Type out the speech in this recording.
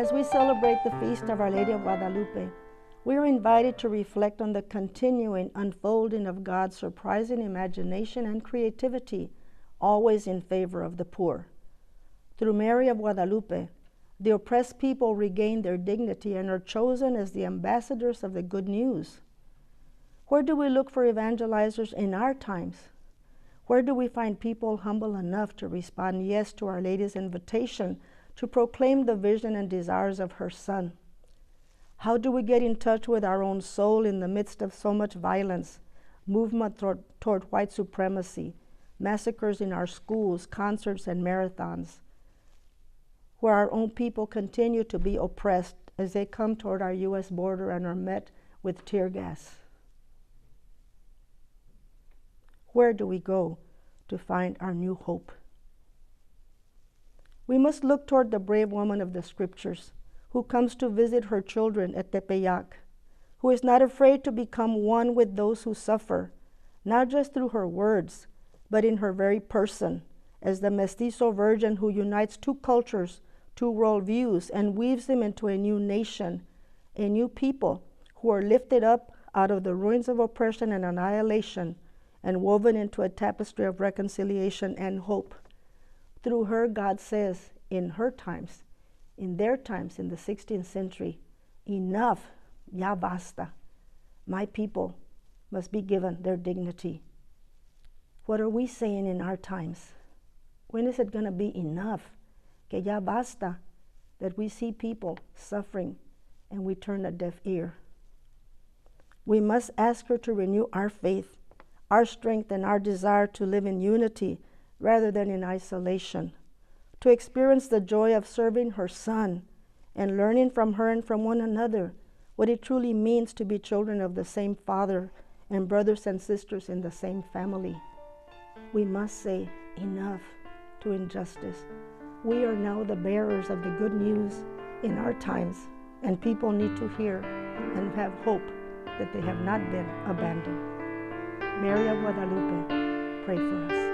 As we celebrate the feast of Our Lady of Guadalupe, we are invited to reflect on the continuing unfolding of God's surprising imagination and creativity, always in favor of the poor. Through Mary of Guadalupe, the oppressed people regain their dignity and are chosen as the ambassadors of the good news. Where do we look for evangelizers in our times? Where do we find people humble enough to respond yes to Our Lady's invitation to proclaim the vision and desires of her Son? How do we get in touch with our own soul in the midst of so much violence, movement toward white supremacy, massacres in our schools, concerts, and marathons, where our own people continue to be oppressed as they come toward our U.S. border and are met with tear gas? Where do we go to find our new hope? We must look toward the brave woman of the Scriptures who comes to visit her children at Tepeyac, who is not afraid to become one with those who suffer, not just through her words, but in her very person, as the mestizo virgin who unites two cultures, two worldviews, and weaves them into a new nation, a new people who are lifted up out of the ruins of oppression and annihilation and woven into a tapestry of reconciliation and hope. Through her, God says, in her times, in their times, in the 16th century, enough, ya basta. My people must be given their dignity. What are we saying in our times? When is it going to be enough, que ya basta, that we see people suffering and we turn a deaf ear? We must ask her to renew our faith, our strength, and our desire to live in unity rather than in isolation, to experience the joy of serving her Son and learning from her and from one another what it truly means to be children of the same Father and brothers and sisters in the same family. We must say enough to injustice. We are now the bearers of the good news in our times, and people need to hear and have hope that they have not been abandoned. Mary of Guadalupe, pray for us.